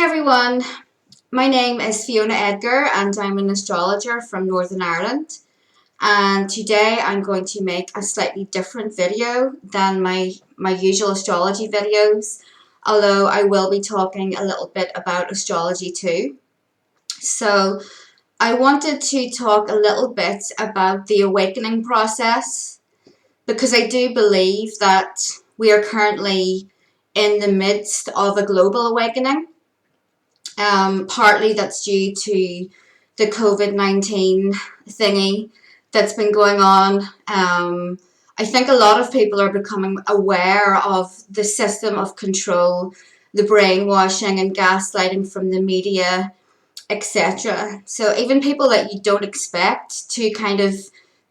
everyone, my name is Fiona Edgar and I'm an astrologer from Northern Ireland, and today I'm going to make a slightly different video than my usual astrology videos, although I will be talking a little bit about astrology too. So I wanted to talk a little bit about the awakening process because I do believe that we are currently in the midst of a global awakening. Partly that's due to the COVID-19 thingy that's been going on. I think a lot of people are becoming aware of the system of control, the brainwashing and gaslighting from the media, etc. So even people that you don't expect to kind of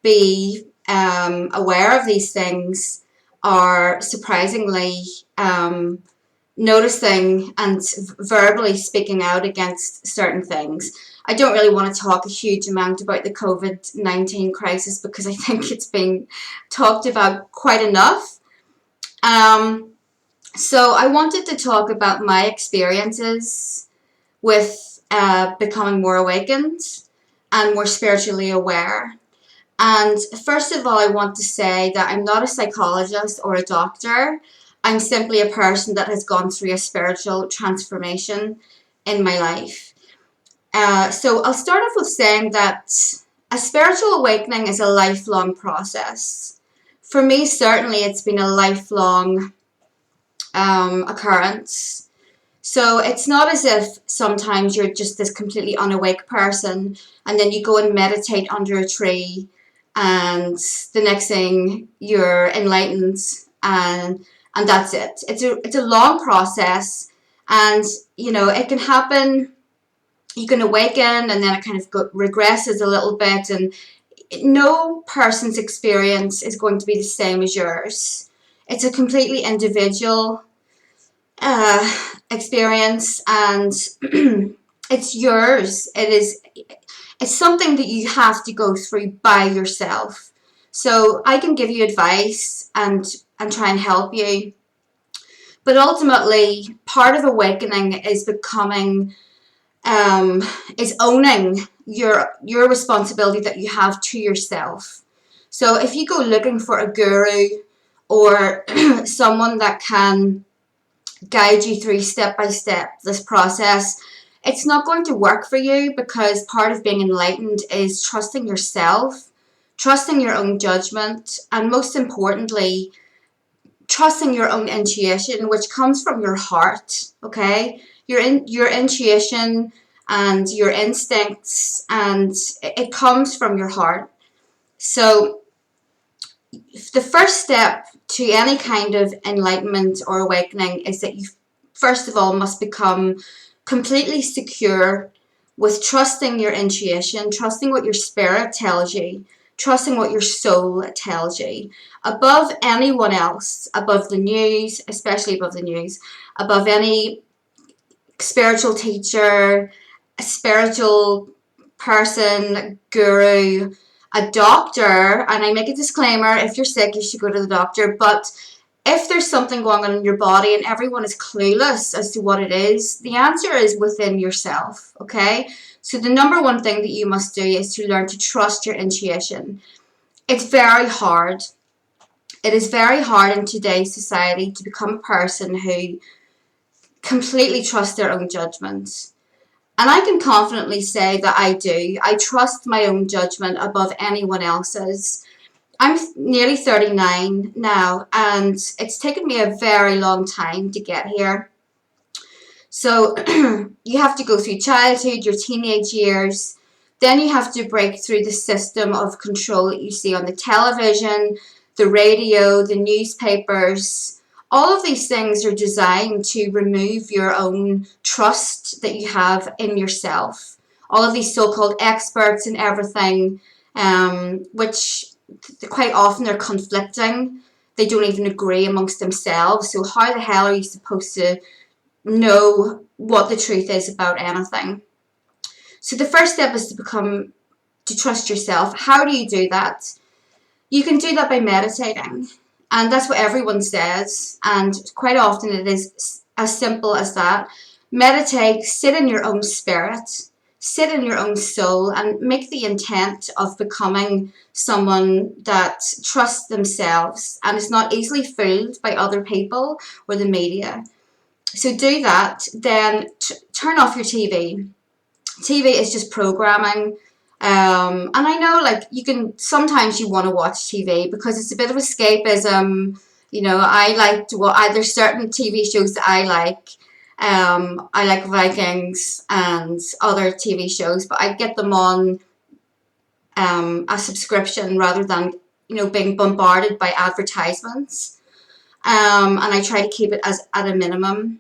be aware of these things are surprisingly noticing and verbally speaking out against certain things. I don't really want to talk a huge amount about the COVID-19 crisis because I think it's been talked about quite enough. So I wanted to talk about my experiences with becoming more awakened and more spiritually aware. And first of all, I want to say that I'm not a psychologist or a doctor. I'm simply a person that has gone through a spiritual transformation in my life. So I'll start off with saying that a spiritual awakening is a lifelong process. For me, certainly, it's been a lifelong occurrence. So it's not as if sometimes you're just this completely unawake person and then you go and meditate under a tree and the next thing you're enlightened and that's it. It's a long process, and it can happen. You can awaken and then it kind of regresses a little bit, and no person's experience is going to be the same as yours. It's a completely individual experience, and it's yours. It's something that you have to go through by yourself. So I can give you advice and try and help you, but ultimately part of awakening is is owning your responsibility that you have to yourself. So if you go looking for a guru or someone that can guide you through step by step this process, it's not going to work for you, because part of being enlightened is trusting yourself, trusting your own judgment, and most importantly, trusting your own intuition, which comes from your heart. Okay, your intuition and your instincts, and it comes from your heart. So the first step to any kind of enlightenment or awakening is that you first of all must become completely secure with trusting your intuition, trusting what your spirit tells you, trusting what your soul tells you, above anyone else, above the news, especially above the news, above any spiritual teacher, a spiritual person, guru, a doctor. And I make a disclaimer, if you're sick, you should go to the doctor, but if there's something going on in your body and everyone is clueless as to what it is, the answer is within yourself, okay? So the number one thing that you must do is to learn to trust your intuition. It's very hard. It is very hard in today's society to become a person who completely trusts their own judgment. And I can confidently say that I do. I trust my own judgment above anyone else's. I'm nearly 39 now, and it's taken me a very long time to get here. So you have to go through childhood, your teenage years, then you have to break through the system of control that you see on the television, the radio, the newspapers. All of these things are designed to remove your own trust that you have in yourself. All of these so-called experts and everything, which quite often they're conflicting. They don't even agree amongst themselves. So how the hell are you supposed to know what the truth is about anything? So the first step is to trust yourself. How do you do that? You can do that by meditating. And that's what everyone says. And quite often it is as simple as that. Meditate, sit in your own spirit, sit in your own soul, and make the intent of becoming someone that trusts themselves and is not easily fooled by other people or the media. So do that, then turn off your TV. TV is just programming. And I know, like, you can, sometimes you want to watch TV because it's a bit of escapism. You know, I like to watch, there's certain TV shows that I like. I like Vikings and other TV shows, but I get them on a subscription rather than, you know, being bombarded by advertisements. And I try to keep it as at a minimum.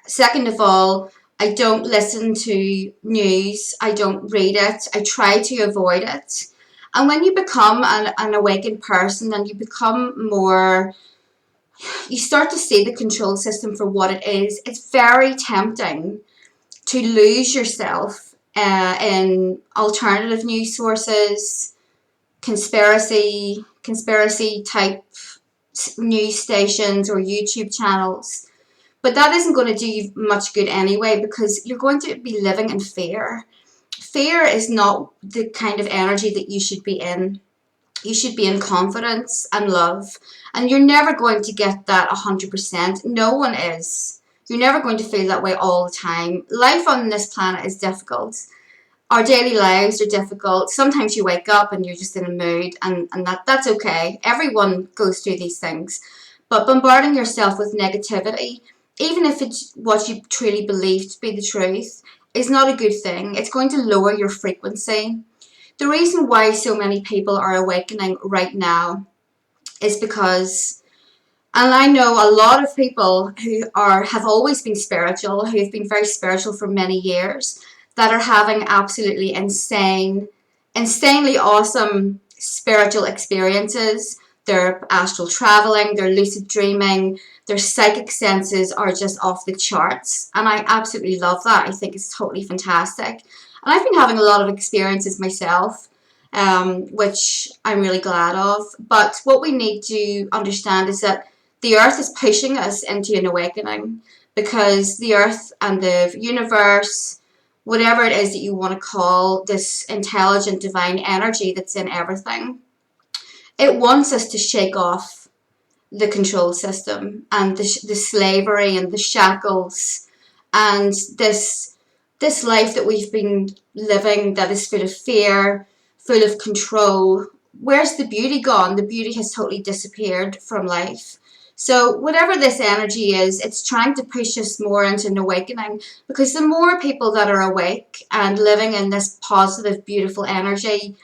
Second of all, I don't listen to news. I don't read it. I try to avoid it. And when you become an awakened person and you become more, you start to see the control system for what it is. It's very tempting to lose yourself in alternative news sources, conspiracy type news stations or YouTube channels. But that isn't going to do you much good anyway, because you're going to be living in fear. Fear is not the kind of energy that you should be in. You should be in confidence and love. And you're never going to get that 100%. No one is. You're never going to feel that way all the time. Life on this planet is difficult. Our daily lives are difficult. Sometimes you wake up and you're just in a mood, and that's okay. Everyone goes through these things. But bombarding yourself with negativity, even if it's what you truly believe to be the truth, is not a good thing. It's going to lower your frequency. The reason why so many people are awakening right now is because, and I know a lot of people who have always been spiritual, who have been very spiritual for many years, that are having absolutely insanely awesome spiritual experiences. They're astral traveling, they're lucid dreaming, their psychic senses are just off the charts. And I absolutely love that. I think it's totally fantastic. And I've been having a lot of experiences myself, which I'm really glad of. But what we need to understand is that the earth is pushing us into an awakening, because the earth and the universe, whatever it is that you want to call this intelligent divine energy that's in everything, it wants us to shake off the control system and the slavery and the shackles and this life that we've been living that is full of fear, full of control. Where's the beauty gone? The beauty has totally disappeared from life. So whatever this energy is, it's trying to push us more into an awakening, because the more people that are awake and living in this positive, beautiful energy,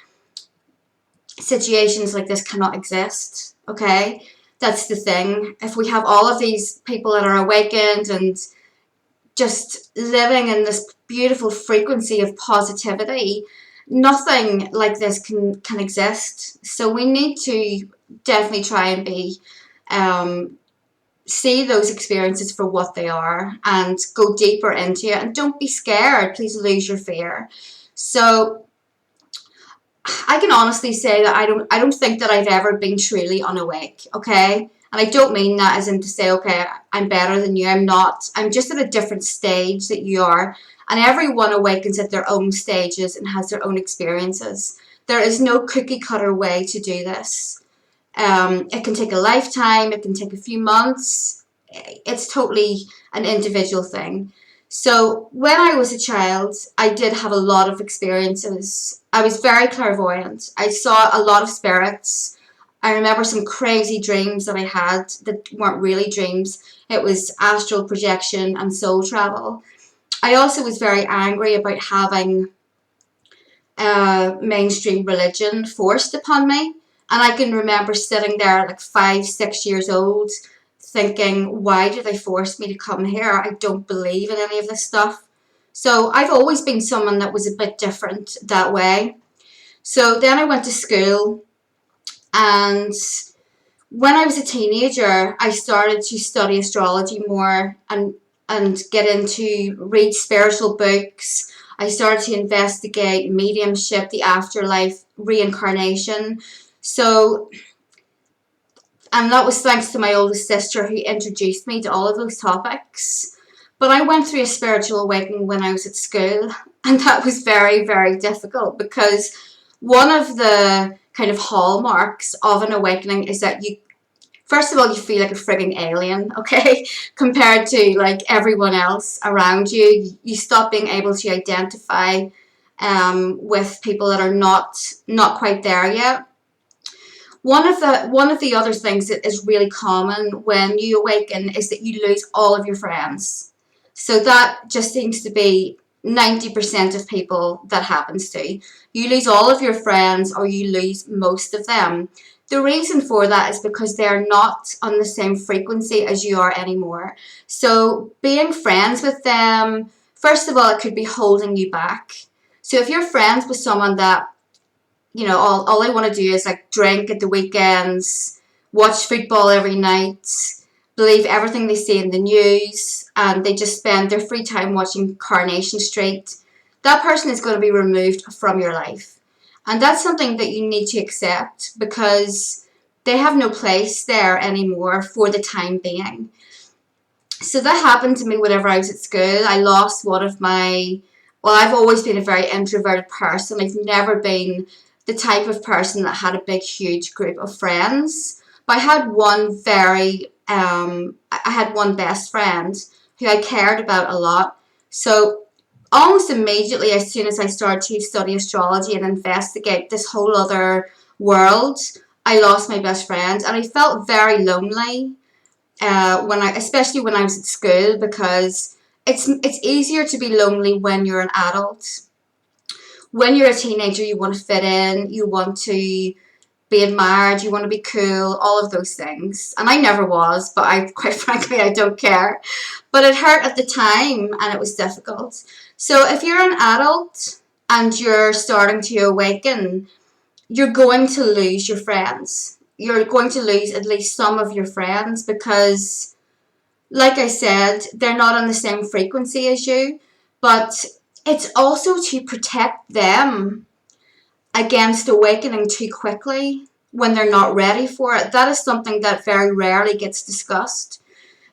situations like this cannot exist, okay? That's the thing. If we have all of these people that are awakened and just living in this beautiful frequency of positivity, nothing like this can exist. So we need to definitely try and be see those experiences for what they are and go deeper into it, and don't be scared. Please lose your fear. So I can honestly say that I don't think that I've ever been truly unawake, okay? And I don't mean that as in to say, okay, I'm better than you. I'm not. I'm just at a different stage that you are. And everyone awakens at their own stages and has their own experiences. There is no cookie cutter way to do this. It can take a lifetime. It can take a few months. It's totally an individual thing. So when I was a child, I did have a lot of experiences. I was very clairvoyant. I saw a lot of spirits. I remember some crazy dreams that I had that weren't really dreams. It was astral projection and soul travel. I also was very angry about having mainstream religion forced upon me. And I can remember sitting there at like 5, 6 years old thinking, why do they force me to come here? I don't believe in any of this stuff. So I've always been someone that was a bit different that way. So then I went to school, and when I was a teenager, I started to study astrology more and get into read spiritual books. I started to investigate mediumship, the afterlife, reincarnation. So, and that was thanks to my oldest sister, who introduced me to all of those topics. But I went through a spiritual awakening when I was at school, and that was very, very difficult, because one of the kind of hallmarks of an awakening is that you, first of all, you feel like a frigging alien, okay, compared to like everyone else around you. You stop being able to identify with people that are not quite there yet. One of the other things that is really common when you awaken is that you lose all of your friends. So that just seems to be 90% of people that happens to. You lose all of your friends, or you lose most of them. The reason for that is because they're not on the same frequency as you are anymore. So being friends with them, first of all, it could be holding you back. So if you're friends with someone that, all they want to do is like drink at the weekends, watch football every night, believe everything they see in the news, and they just spend their free time watching Coronation Street, that person is going to be removed from your life. And that's something that you need to accept, because they have no place there anymore for the time being. So that happened to me whenever I was at school. I lost one of my, well, I've always been a very introverted person. I've never been the type of person that had a big, huge group of friends. But I had I had one best friend who I cared about a lot. So almost immediately, as soon as I started to study astrology and investigate this whole other world, I lost my best friend, and I felt very lonely especially when I was at school, because it's easier to be lonely when you're an adult. When you're a teenager, you want to fit in, you want to be admired, you want to be cool, all of those things. And I never was, but quite frankly, I don't care. But it hurt at the time, and it was difficult. So if you're an adult and you're starting to awaken, you're going to lose your friends. You're going to lose at least some of your friends, because, like I said, they're not on the same frequency as you. But it's also to protect them against awakening too quickly when they're not ready for it. That is something that very rarely gets discussed.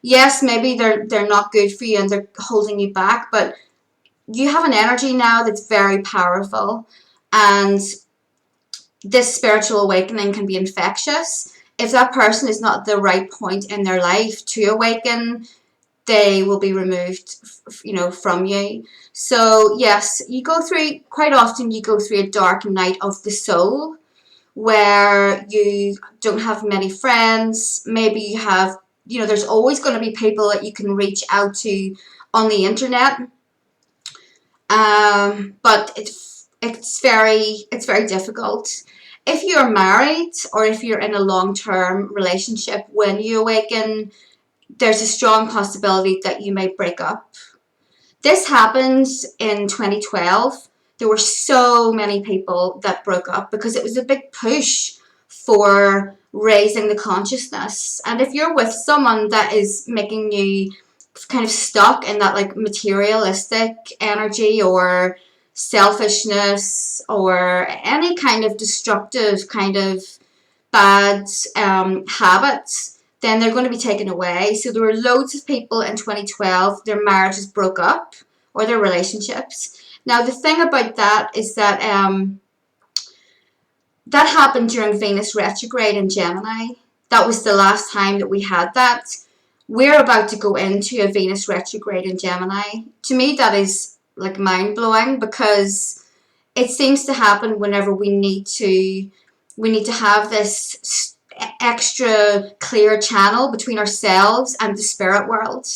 Yes, maybe they're not good for you and they're holding you back, but you have an energy now that's very powerful, and this spiritual awakening can be infectious. If that person is not at the right point in their life to awaken, they will be removed, from you. So yes, quite often you go through a dark night of the soul, where you don't have many friends. Maybe you have, there's always going to be people that you can reach out to on the internet. But it's very difficult. If you're married, or if you're in a long-term relationship when you awaken, there's a strong possibility that you may break up. This happened in 2012. There were so many people that broke up because it was a big push for raising the consciousness. And if you're with someone that is making you kind of stuck in that like materialistic energy, or selfishness, or any kind of destructive kind of bad habits, then they're going to be taken away. So there were loads of people in 2012, their marriages broke up, or their relationships. Now the thing about that is that that happened during Venus retrograde in Gemini. That was the last time that we had that. We're about to go into a Venus retrograde in Gemini. To me, that is like mind-blowing, because it seems to happen whenever we need to have this extra clear channel between ourselves and the spirit world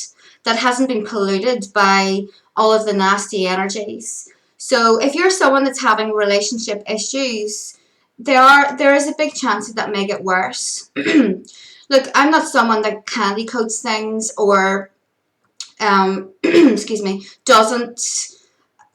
that hasn't been polluted by all of the nasty energies. So if you're someone that's having relationship issues, there is a big chance that may get worse. Look, I'm not someone that candy coats things, or excuse me, doesn't.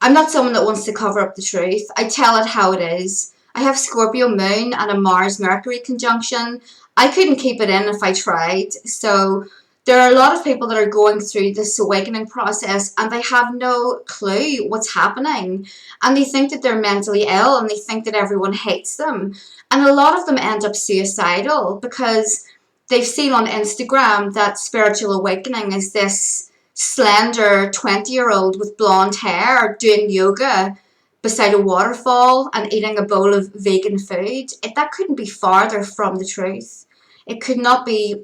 I'm not someone that wants to cover up the truth. I tell it how it is. I have Scorpio moon and a Mars Mercury conjunction. I couldn't keep it in if I tried. So there are a lot of people that are going through this awakening process, and they have no clue what's happening. And they think that they're mentally ill, and they think that everyone hates them. And a lot of them end up suicidal, because they've seen on Instagram that spiritual awakening is this slender 20-year-old with blonde hair doing yoga beside a waterfall and eating a bowl of vegan food. That couldn't be farther from the truth. It could not be.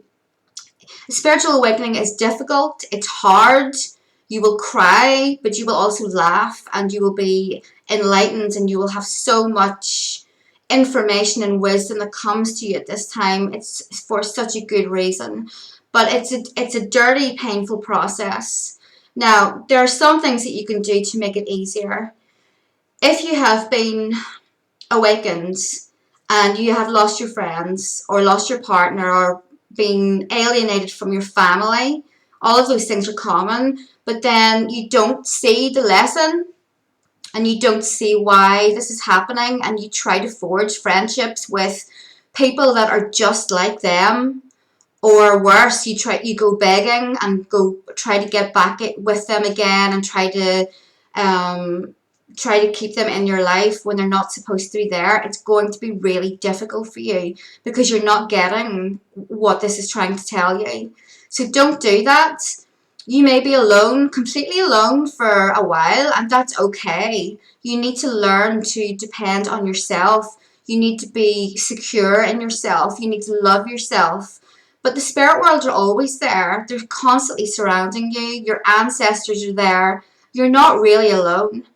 Spiritual awakening is difficult, it's hard. You will cry, but you will also laugh, and you will be enlightened, and you will have so much information and wisdom that comes to you at this time. It's for such a good reason. But it's a dirty, painful process. Now, there are some things that you can do to make it easier. If you have been awakened and you have lost your friends or lost your partner or been alienated from your family, all of those things are common, but then you don't see the lesson and you don't see why this is happening, and you try to forge friendships with people that are just like them, or worse, you go begging and go try to get back with them again, and um, try to keep them in your life when they're not supposed to be there. It's going to be really difficult for you because you're not getting what this is trying to tell you. So don't do that. You may be alone, completely alone for a while, and that's okay. You need to learn to depend on yourself. You need to be secure in yourself. You need to love yourself. But the spirit world are always there. They're constantly surrounding you. Your ancestors are there. You're not really alone.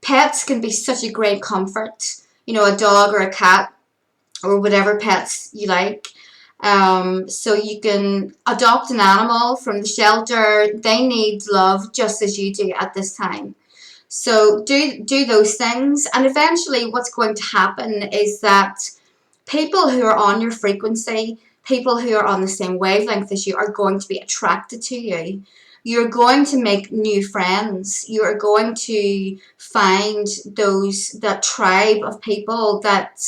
Pets can be such a great comfort. You know, a dog or a cat or whatever pets you like. So you can adopt an animal from the shelter. They need love just as you do at this time. So do those things, and eventually what's going to happen is that people who are on your frequency, people who are on the same wavelength as you, are going to be attracted to you. You're going to make new friends. You are going to find that tribe of people that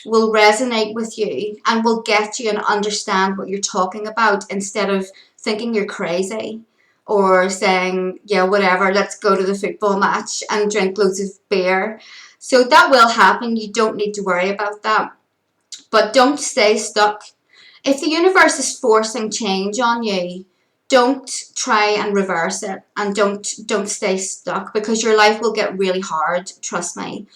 will resonate with you and will get you and understand what you're talking about, instead of thinking you're crazy or saying, yeah, whatever, let's go to the football match and drink loads of beer. So that will happen. You don't need to worry about that. But don't stay stuck. If the universe is forcing change on you, don't try and reverse it, and don't stay stuck, because your life will get really hard, trust me.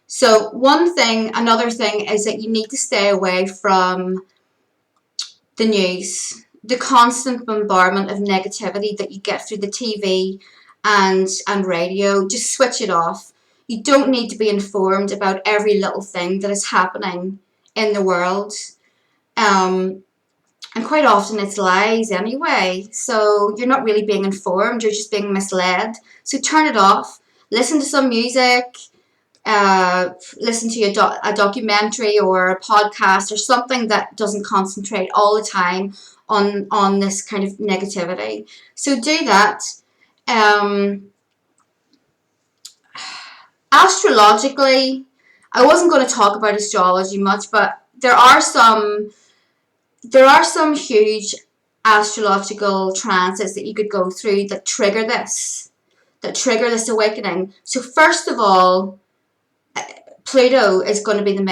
So another thing is that you need to stay away from the news, the constant bombardment of negativity that you get through the TV and radio. Just switch it off. You don't need to be informed about every little thing that is happening in the world. And quite often it's lies anyway. So you're not really being informed, you're just being misled. So turn it off. Listen to some music. Listen to a documentary or a podcast or something that doesn't concentrate all the time on this kind of negativity. So do that. Astrologically, I wasn't going to talk about astrology much, but there are some huge astrological transits that you could go through that trigger this awakening. So first of all, Pluto is going to be the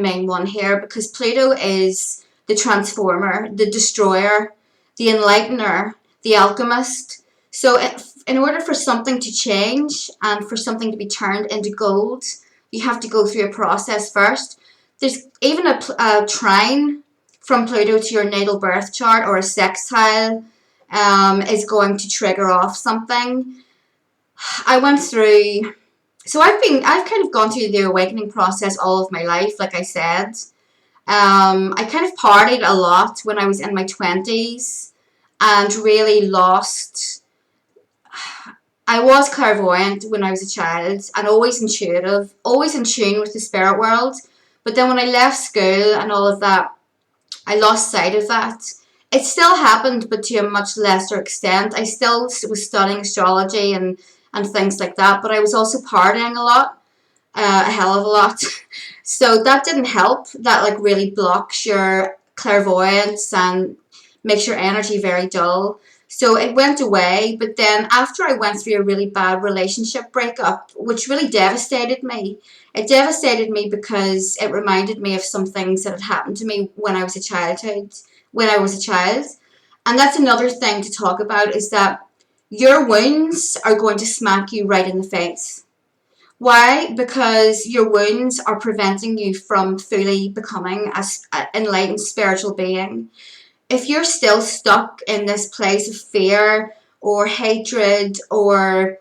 main one here, because Pluto is the transformer, the destroyer, the enlightener, the alchemist. So in order for something to change and for something to be turned into gold, you have to go through a process first. There's even a trine from Pluto to your natal birth chart, or a sextile, is going to trigger off something. I went through. So I've kind of gone through the awakening process all of my life, like I said. I kind of partied a lot when I was in my 20s and really lost. I was clairvoyant when I was a child and always intuitive, always in tune with the spirit world. But then when I left school and all of that, I lost sight of that. It still happened, but to a much lesser extent. I still was studying astrology and things like that, but I was also partying a lot, a hell of a lot. So that didn't help. That like really blocks your clairvoyance and makes your energy very dull. So it went away, but then after I went through a really bad relationship breakup, which really devastated me. It devastated me because it reminded me of some things that had happened to me when I was a child. And that's another thing to talk about, is that your wounds are going to smack you right in the face. Why? Because your wounds are preventing you from fully becoming an enlightened spiritual being. If you're still stuck in this place of fear or hatred or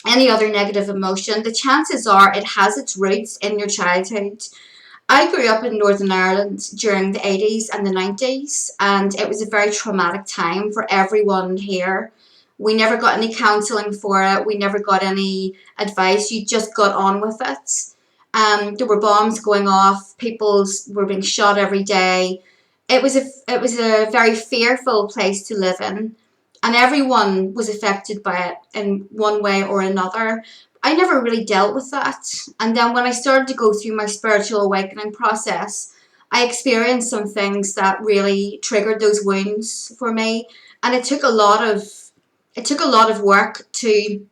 any other negative emotion, the chances are it has its roots in your childhood. I grew up in Northern Ireland during the 80s and the 90s, and it was a very traumatic time for everyone here. We never got any counselling for it, we never got any advice, you just got on with it. There were bombs going off, people were being shot every day. It was a very fearful place to live in, and everyone was affected by it in one way or another. I never really dealt with that. And then when I started to go through my spiritual awakening process, I experienced some things that really triggered those wounds for me. And it took a lot of work to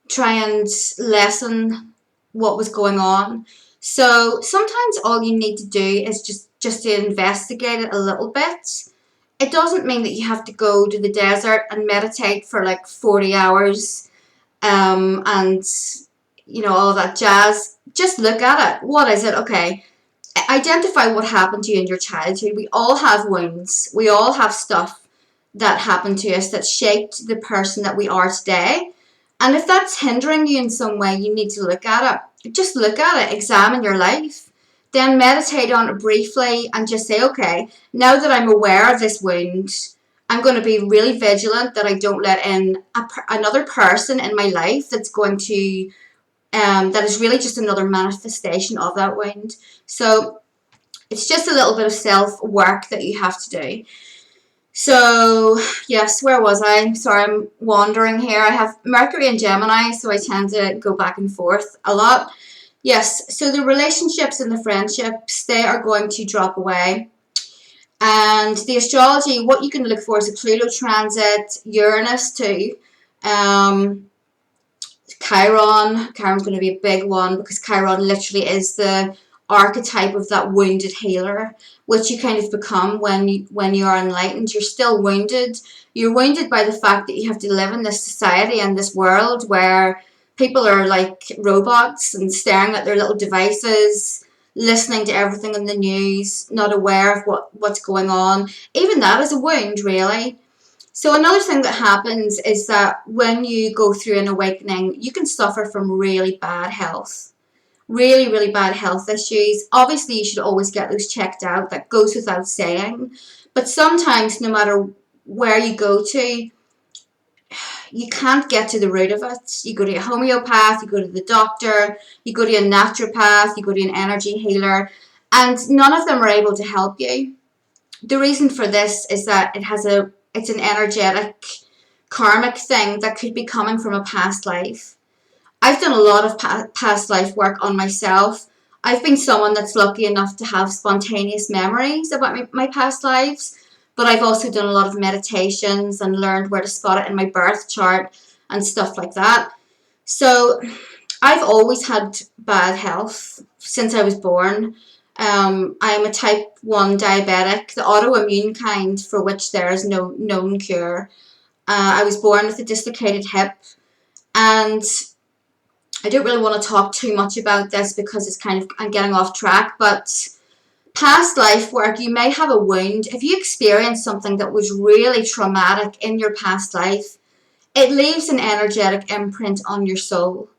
try and lessen what was going on. So sometimes all you need to do is just to investigate it a little bit. It doesn't mean that you have to go to the desert and meditate for like 40 hours, and all that jazz. Just look at it. What is it? Okay, identify what happened to you in your childhood. We all have wounds. We all have stuff that happened to us that shaped the person that we are today. And if that's hindering you in some way, you need to look at it. Just look at it. Examine your life. Then meditate on it briefly and just say, okay, now that I'm aware of this wound, I'm going to be really vigilant that I don't let in another person in my life that's going to, that is really just another manifestation of that wound. So it's just a little bit of self-work that you have to do. So, yes, where was I? Sorry, I'm wandering here. I have Mercury and Gemini, so I tend to go back and forth a lot. Yes, so the relationships and the friendships, they are going to drop away. And the astrology, what you can look for is a Pluto transit, Uranus too. Chiron's going to be a big one because Chiron literally is the archetype of that wounded healer, which you kind of become when you are enlightened. You're still wounded. You're wounded by the fact that you have to live in this society and this world where people are like robots and staring at their little devices, listening to everything in the news, not aware of what's going on. Even that is a wound, really. So another thing that happens is that when you go through an awakening, you can suffer from really bad health. Really, really bad health issues. Obviously, you should always get those checked out. That goes without saying. But sometimes, no matter where you go to, you can't get to the root of it. You go to a homeopath, you go to the doctor, you go to a naturopath, you go to an energy healer, and none of them are able to help you. The reason for this is that it's an energetic karmic thing that could be coming from a past life. I've done a lot of past life work on myself. I've been someone that's lucky enough to have spontaneous memories about my past lives, but I've also done a lot of meditations and learned where to spot it in my birth chart and stuff like that. So I've always had bad health since I was born. I am a type 1 diabetic, the autoimmune kind for which there is no known cure. I was born with a dislocated hip, and I don't really want to talk too much about this because I'm getting off track, but past life work, you may have a wound. If you experience something that was really traumatic in your past life, it leaves an energetic imprint on your soul.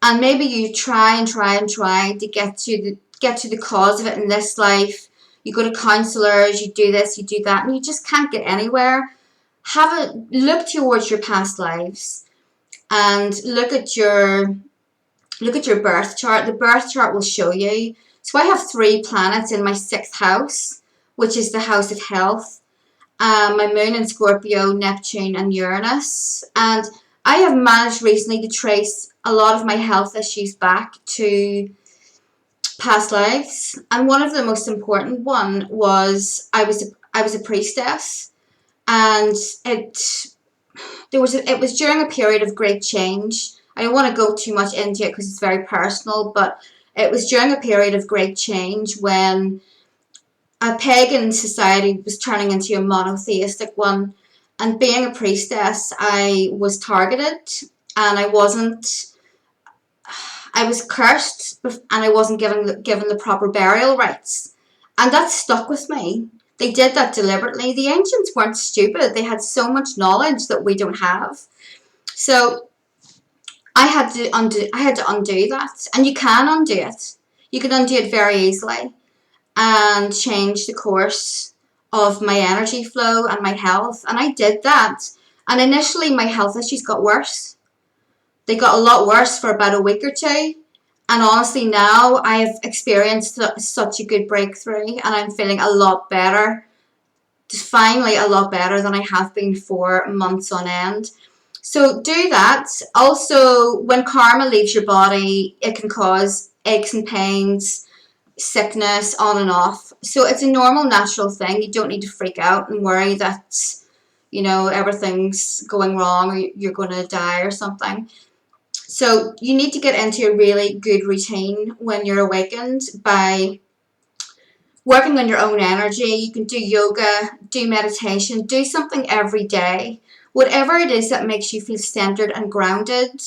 And maybe you try and try and try to get to the cause of it in this life. You go to counselors, you do this, you do that, and you just can't get anywhere. Have a look towards your past lives and look at your birth chart. The birth chart will show you. So I have 3 planets in my 6th house, which is the house of health. My moon in Scorpio, Neptune, and Uranus. And I have managed recently to trace a lot of my health issues back to past lives. And one of the most important one was I was a priestess, and it was during a period of great change. I don't want to go too much into it because it's very personal, but it was during a period of great change when a pagan society was turning into a monotheistic one, And being a priestess, I was targeted, and I was cursed, and I wasn't given the proper burial rites. And that stuck with me. They did that deliberately. The ancients weren't stupid. They had so much knowledge that we don't have. So I had to undo that. And you can undo it. You can undo it very easily and change the course of my energy flow and my health. And I did that. And initially my health issues got worse. They got a lot worse for about a week or two. And honestly, now I have experienced such a good breakthrough, and I'm feeling a lot better. Just finally a lot better than I have been for months on end. So do that. Also, when karma leaves your body, it can cause aches and pains, sickness, on and off. So it's a normal, natural thing. You don't need to freak out and worry that, everything's going wrong or you're going to die or something. So you need to get into a really good routine when you're awakened by working on your own energy. You can do yoga, do meditation, do something every day. Whatever it is that makes you feel centered and grounded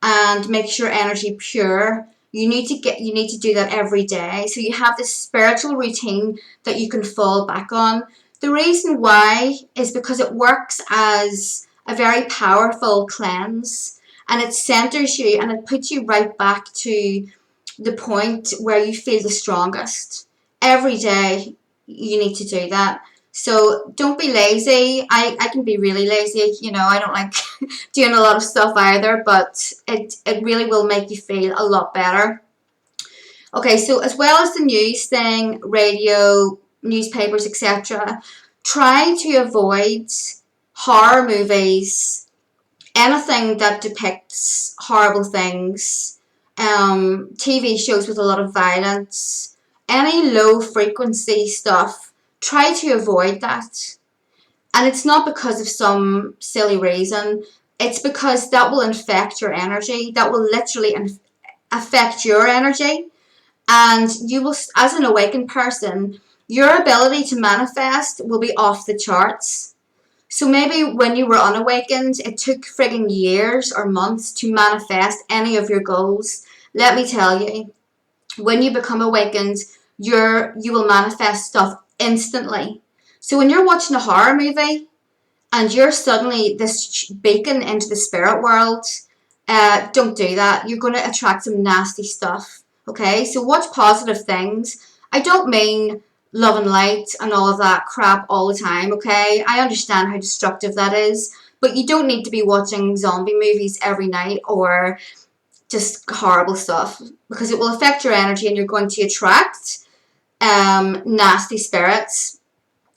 and makes your energy pure, you need to do that every day. So you have this spiritual routine that you can fall back on. The reason why is because it works as a very powerful cleanse, and it centers you and it puts you right back to the point where you feel the strongest. Every day you need to do that. So don't be lazy. I can be really lazy, I don't like doing a lot of stuff either, but it really will make you feel a lot better. Okay, so as well as the news thing, radio, newspapers, etc., try to avoid horror movies, anything that depicts horrible things, TV shows with a lot of violence, any low frequency stuff. Try to avoid that. And it's not because of some silly reason. It's because that will infect your energy. That will literally affect your energy. And you will, as an awakened person, your ability to manifest will be off the charts. So maybe when you were unawakened, it took frigging years or months to manifest any of your goals. Let me tell you, when you become awakened, you will manifest stuff instantly. So when you're watching a horror movie and you're suddenly this beacon into the spirit world, don't do that. You're going to attract some nasty stuff. Okay, so watch positive things. I don't mean love and light and all of that crap all the time, okay? I understand how destructive that is, but you don't need to be watching zombie movies every night or just horrible stuff, because it will affect your energy and you're going to attract nasty spirits.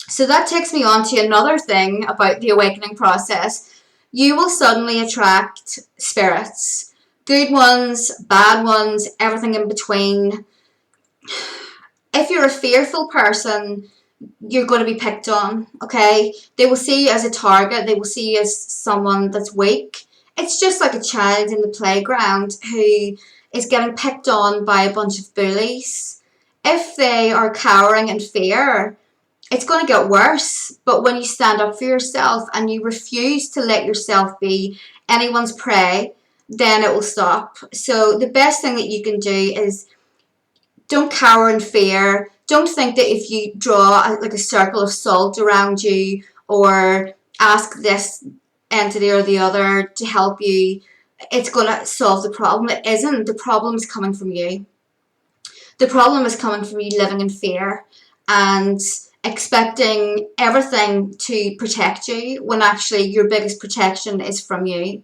So that takes me on to another thing about the awakening process. You will suddenly attract spirits. Good ones, bad ones, everything in between. If you're a fearful person, you're going to be picked on, okay? They will see you as a target. They will see you as someone that's weak. It's just like a child in the playground who is getting picked on by a bunch of bullies. If they are cowering in fear, it's going to get worse. But when you stand up for yourself and you refuse to let yourself be anyone's prey, then it will stop. So the best thing that you can do is don't cower in fear. Don't think that if you draw like a circle of salt around you or ask this entity or the other to help you, it's going to solve the problem. It isn't. The problem is coming from you. The problem is coming from you living in fear and expecting everything to protect you when actually your biggest protection is from you.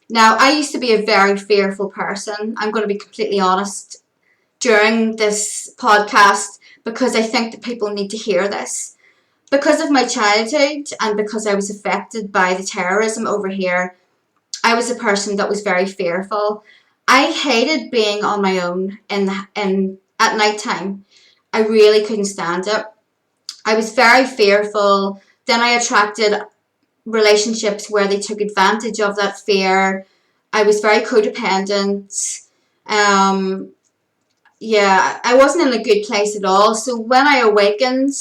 Now, I used to be a very fearful person. I'm going to be completely honest during this podcast because I think that people need to hear this. Because of my childhood and because I was affected by the terrorism over here, I was a person that was very fearful. I hated being on my own at nighttime. I really couldn't stand it. I was very fearful. Then I attracted relationships where they took advantage of that fear. I was very codependent. yeah, I wasn't in a good place at all. So when I awakened,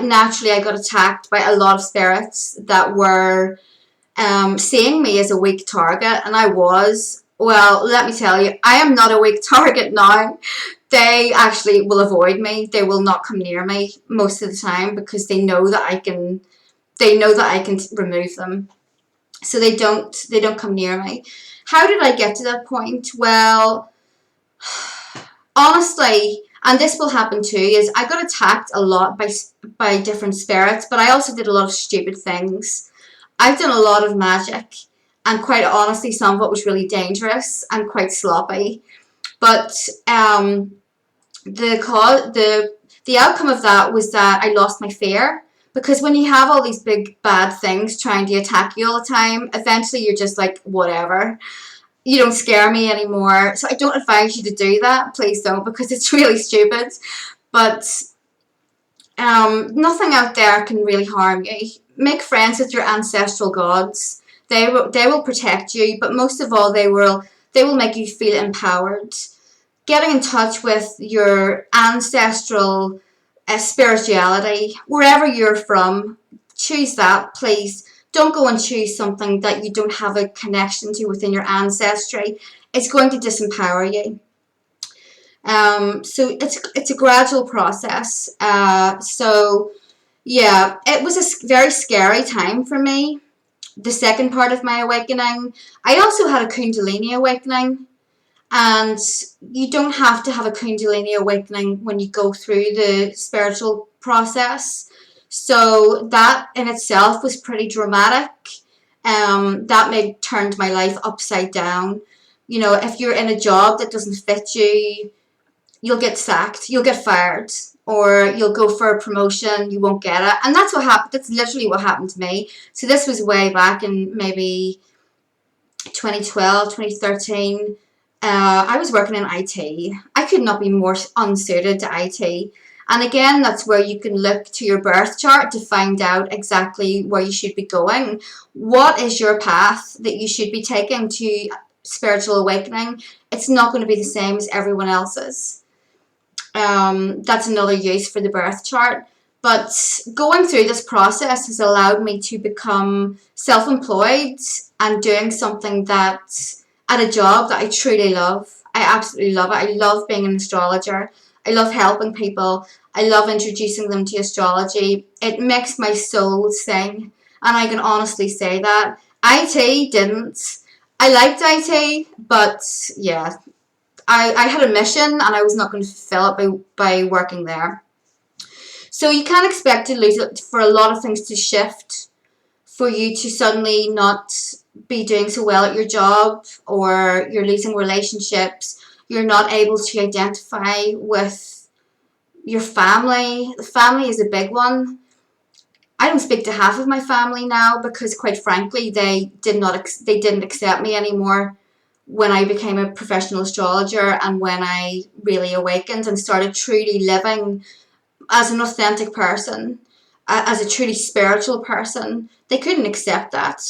naturally I got attacked by a lot of spirits that were seeing me as a weak target, and I was. Well, let me tell you, I am not a weak target now. They actually will avoid me. They will not come near me most of the time because they know that I can. They know that I can remove them, so they don't. They don't come near me. How did I get to that point? Well, honestly, and this will happen too, is I got attacked a lot by different spirits, but I also did a lot of stupid things. I've done a lot of magic, and quite honestly, some of it was really dangerous and quite sloppy. But the outcome of that was that I lost my fear. Because when you have all these big bad things trying to attack you all the time, eventually you're just like, whatever, you don't scare me anymore. So I don't advise you to do that. Please don't, because it's really stupid. But nothing out there can really harm you. Make friends with your ancestral gods. They will protect you, but most of all, they will make you feel empowered. Getting in touch with your ancestral spirituality, wherever you're from, choose that, please. Don't go and choose something that you don't have a connection to within your ancestry. It's going to disempower you. So it's a gradual process. So yeah, it was a very scary time for me. The second part of my awakening, I also had a Kundalini awakening. And you don't have to have a Kundalini awakening when you go through the spiritual process. So that in itself was pretty dramatic. That turned my life upside down. You know, if you're in a job that doesn't fit you, you'll get sacked, you'll get fired, or you'll go for a promotion, you won't get it. And that's what happened. That's literally what happened to me. So this was way back in maybe 2012, 2013. I was working in IT. I could not be more unsuited to IT. And again, that's where you can look to your birth chart to find out exactly where you should be going. What is your path that you should be taking to spiritual awakening? It's not going to be the same as everyone else's. That's another use for the birth chart. But going through this process has allowed me to become self-employed and doing something that, at a job that I truly love. I absolutely love it. I love being an astrologer. I love helping people. I love introducing them to astrology. It makes my soul sing, and I can honestly say that. IT didn't. I liked IT, but yeah, I had a mission and I was not going to fulfill it by working there. So you can't expect to lose it for a lot of things to shift for you to suddenly not be doing so well at your job, or you're losing relationships, you're not able to identify with your family. The family is a big one. I don't speak to half of my family now because, quite frankly, they didn't accept me anymore when I became a professional astrologer and when I really awakened and started truly living as an authentic person, as a truly spiritual person. They couldn't accept that.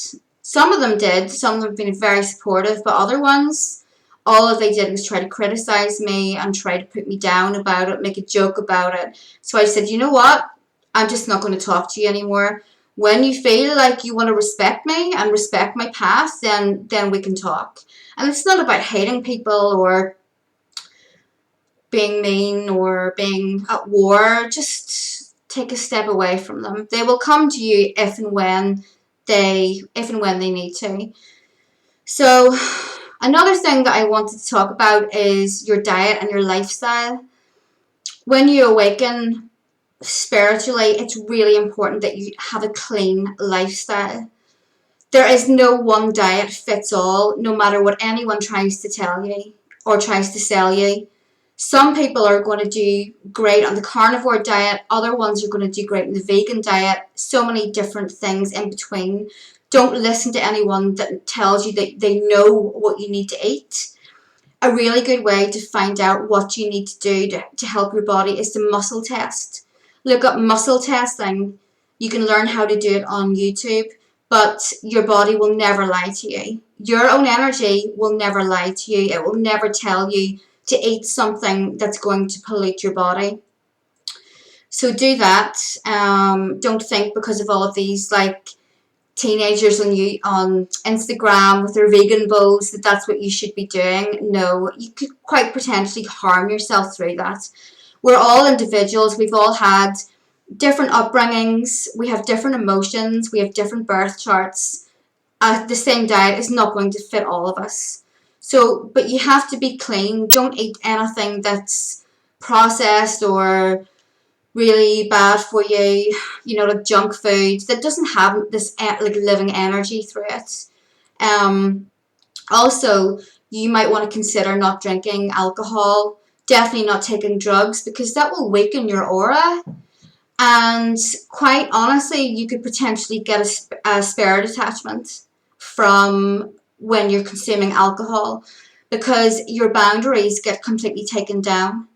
Some of them did. Some of them have been very supportive, but other ones, all they did was try to criticize me and try to put me down about it, make a joke about it. So I said, you know what? I'm just not going to talk to you anymore. When you feel like you want to respect me and respect my past, then we can talk. And it's not about hating people or being mean or being at war. Just take a step away from them. They will come to you if and when they need to. So another thing that I wanted to talk about is your diet and your lifestyle. When you awaken spiritually, it's really important that you have a clean lifestyle. There is no one diet fits all, no matter what anyone tries to tell you or tries to sell you. Some people are going to do great on the carnivore diet, other ones are going to do great in the vegan diet, so many different things in between. Don't listen to anyone that tells you that they know what you need to eat. A really good way to find out what you need to do to help your body is to muscle test. Look up muscle testing. You can learn how to do it on YouTube, but your body will never lie to you. Your own energy will never lie to you. It will never tell you to eat something that's going to pollute your body. So do that. Don't think because of all of these like teenagers on Instagram with their vegan bowls that that's what you should be doing. No, you could quite potentially harm yourself through that. We're all individuals. We've all had different upbringings. We have different emotions. We have different birth charts. The same diet is not going to fit all of us. So, but you have to be clean. Don't eat anything that's processed or really bad for you, like junk food that doesn't have this like living energy through it. Also, you might want to consider not drinking alcohol, definitely not taking drugs, because that will weaken your aura. And quite honestly, you could potentially get a spirit attachment from when you're consuming alcohol, because your boundaries get completely taken down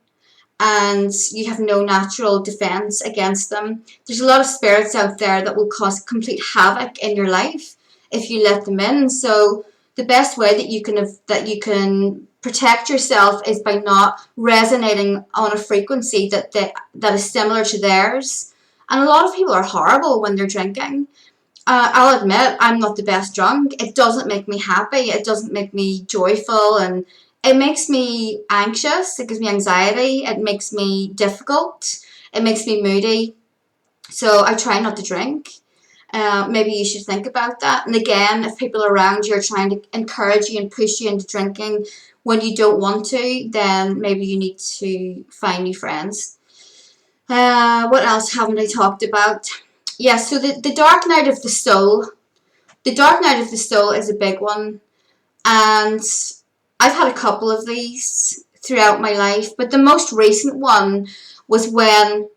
and you have no natural defense against them. There's a lot of spirits out there that will cause complete havoc in your life if you let them in. So the best way that you can protect yourself is by not resonating on a frequency that is similar to theirs. And a lot of people are horrible when they're drinking. I'll admit I'm not the best drunk. It doesn't make me happy. It doesn't make me joyful, and it makes me anxious. It gives me anxiety. It makes me difficult. It makes me moody. So I try not to drink. Maybe you should think about that. And again, if people around you are trying to encourage you and push you into drinking when you don't want to, then maybe you need to find new friends. What else haven't I talked about? Yeah, so the dark night of the soul. The dark night of the soul is a big one. And I've had a couple of these throughout my life. But the most recent one was when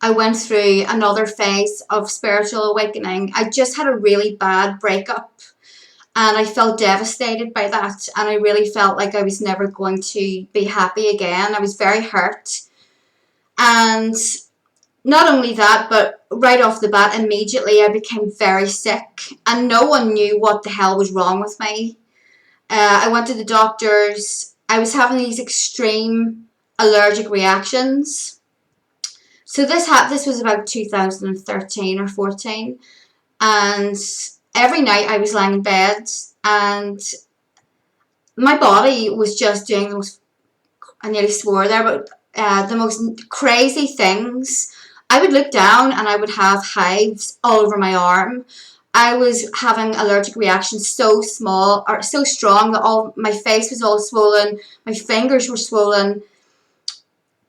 I went through another phase of spiritual awakening. I just had a really bad breakup. And I felt devastated by that. And I really felt like I was never going to be happy again. I was very hurt. And not only that, but right off the bat, immediately I became very sick, and no one knew what the hell was wrong with me. I went to the doctors. I was having these extreme allergic reactions. So this was about 2013 or 14, and every night I was lying in bed, and my body was just doing the most, I nearly swore there, but the most crazy things. I would look down and I would have hives all over my arm. I was having allergic reactions so small or so strong that all my face was all swollen, my fingers were swollen,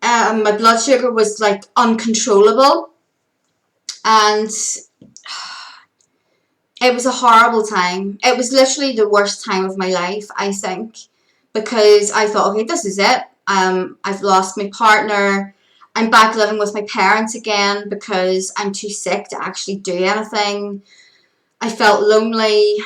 my blood sugar was like uncontrollable, and it was a horrible time. It was literally the worst time of my life, I think, because I thought, okay, this is it. I've lost my partner. I'm back living with my parents again because I'm too sick to actually do anything. I felt lonely,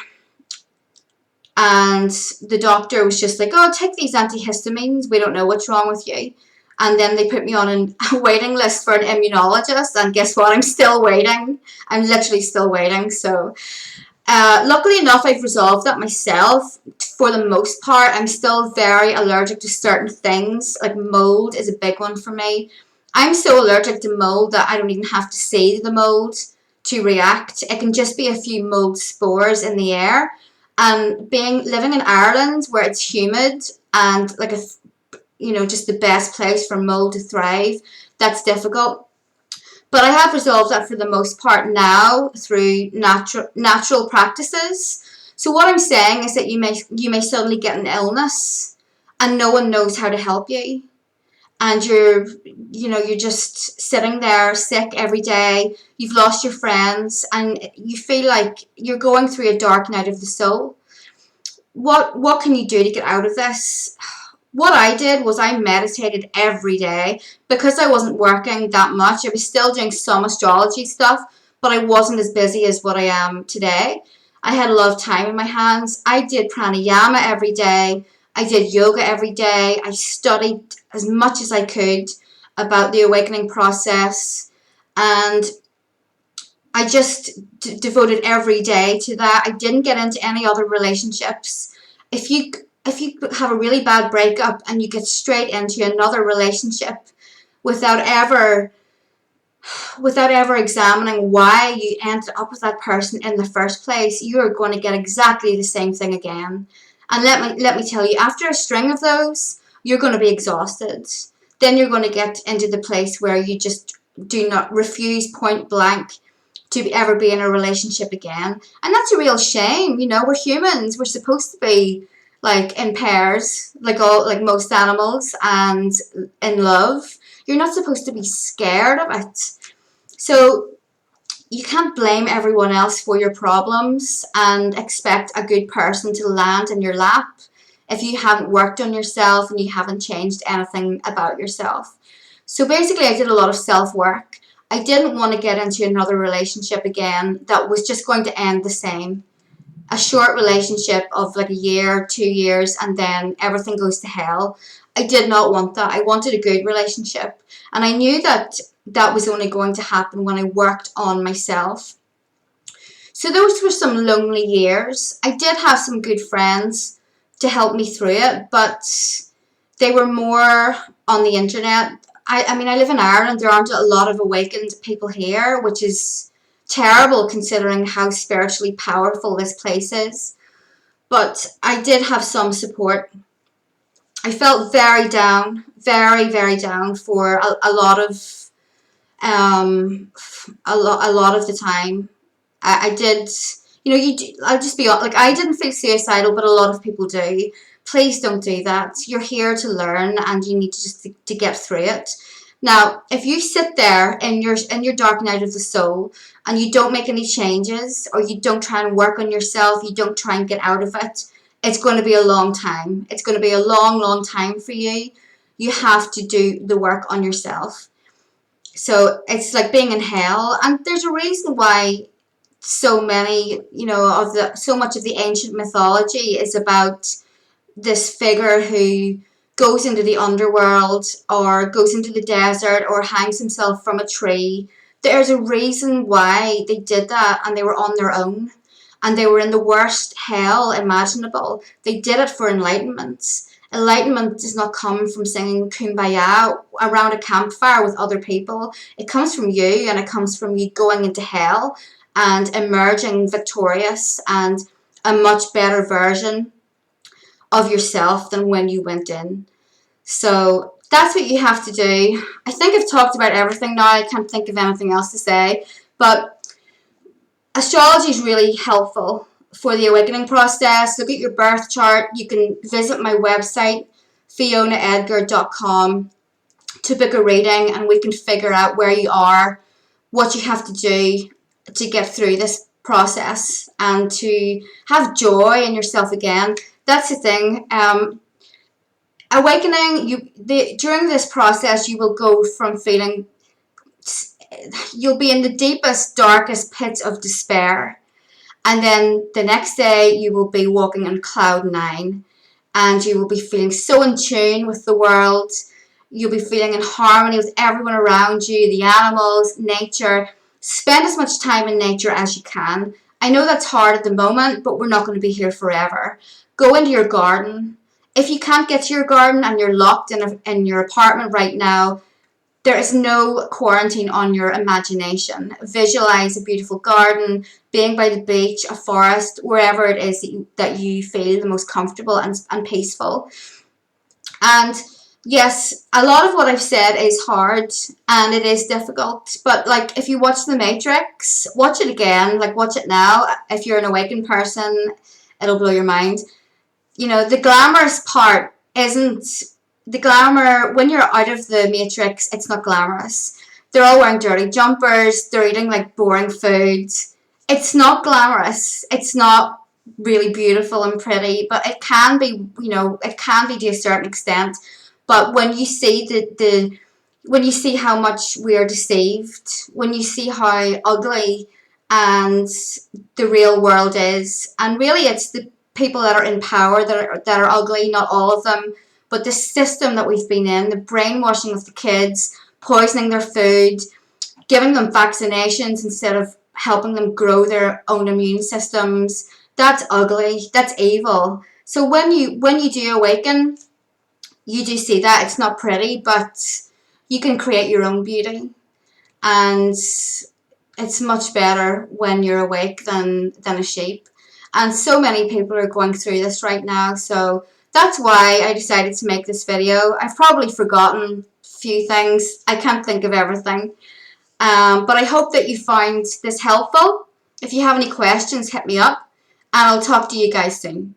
and the doctor was just like, oh, take these antihistamines. We don't know what's wrong with you. And then they put me on a waiting list for an immunologist, and guess what? I'm still waiting. I'm literally still waiting. So luckily enough, I've resolved that myself for the most part. I'm still very allergic to certain things, like mold is a big one for me. I'm so allergic to mold that I don't even have to see the mold to react. It can just be a few mold spores in the air. And living in Ireland where it's humid and like just the best place for mold to thrive, that's difficult. But I have resolved that for the most part now through natural practices. So what I'm saying is that you may suddenly get an illness and no one knows how to help you. And you're just sitting there sick every day. You've lost your friends and you feel like you're going through a dark night of the soul. What can you do to get out of this? What I did was I meditated every day because I wasn't working that much. I was still doing some astrology stuff, but I wasn't as busy as what I am today. I had a lot of time in my hands. I did pranayama every day. I did yoga every day. I studied as much as I could about the awakening process, and I just devoted every day to that. I didn't get into any other relationships. If you if you have a really bad breakup and you get straight into another relationship without ever examining why you ended up with that person in the first place, you are going to get exactly the same thing again. And let me tell you, after a string of those, you're going to be exhausted. Then you're going to get into the place where you just do not refuse point blank to ever be in a relationship again. And that's a real shame. You know, we're humans. We're supposed to be like in pairs, like most animals, and in love. You're not supposed to be scared of it. So you can't blame everyone else for your problems and expect a good person to land in your lap if you haven't worked on yourself and you haven't changed anything about yourself. So basically, I did a lot of self-work. I didn't want to get into another relationship again that was just going to end the same. A short relationship of like a year, 2 years, and then everything goes to hell. I did not want that. I wanted a good relationship. And I knew that that was only going to happen when I worked on myself. So those were some lonely years. I did have some good friends to help me through it, but they were more on the internet. I mean, I live in Ireland. There aren't a lot of awakened people here, which is terrible considering how spiritually powerful this place is. But I did have some support. I felt very down, very, very down for a lot of a lot of the time. I did, you know, I'll just be like, I didn't feel suicidal, but a lot of people do. Please don't do that. You're here to learn, and you need to just to get through it. Now, if you sit there in your dark night of the soul and you don't make any changes, or you don't try and work on yourself, you don't try and get out of it, it's going to be a long time. It's going to be a long, long time for you. You have to do the work on yourself. So it's like being in hell, and there's a reason why so many, so much of the ancient mythology is about this figure who goes into the underworld or goes into the desert or hangs himself from a tree. There's a reason why they did that, and they were on their own, and they were in the worst hell imaginable. They did it for enlightenment. Enlightenment does not come from singing Kumbaya around a campfire with other people. It comes from you, and it comes from you going into hell and emerging victorious and a much better version of yourself than when you went in. So that's what you have to do. I think I've talked about everything now. I can't think of anything else to say. But astrology is really helpful for the awakening process. Look at your birth chart. You can visit my website, fionaedgar.com, to book a reading, and we can figure out where you are, what you have to do to get through this process and to have joy in yourself again. That's the thing. Awakening, during this process, you will go from feeling, you'll be in the deepest, darkest pits of despair. And then the next day, you will be walking on cloud nine, and you will be feeling so in tune with the world. You'll be feeling in harmony with everyone around you, the animals, nature. Spend as much time in nature as you can. I know that's hard at the moment, but we're not going to be here forever. Go into your garden. If you can't get to your garden and you're locked in your apartment right now, there is no quarantine on your imagination. Visualize a beautiful garden, being by the beach, a forest, wherever it is that you feel the most comfortable and peaceful. And yes, a lot of what I've said is hard and it is difficult, but like if you watch The Matrix, watch it again, like watch it now. If you're an awakened person, it'll blow your mind. You know, the glamorous part isn't the glamour. When you're out of the Matrix, it's not glamorous. They're all wearing dirty jumpers, they're eating like boring foods. It's not glamorous. It's not really beautiful and pretty, but it can be, it can be to a certain extent. But when you see when you see how much we are deceived, when you see how ugly and the real world is, and really it's the people that are in power that are ugly, not all of them, but the system that we've been in, the brainwashing of the kids, poisoning their food, giving them vaccinations instead of helping them grow their own immune systems, that's ugly, that's evil. So when you do awaken, you do see that it's not pretty, but you can create your own beauty, and it's much better when you're awake than asleep. And so many people are going through this right now, so that's why I decided to make this video. I've probably forgotten a few things. I can't think of everything. But I hope that you found this helpful. If you have any questions, hit me up, and I'll talk to you guys soon.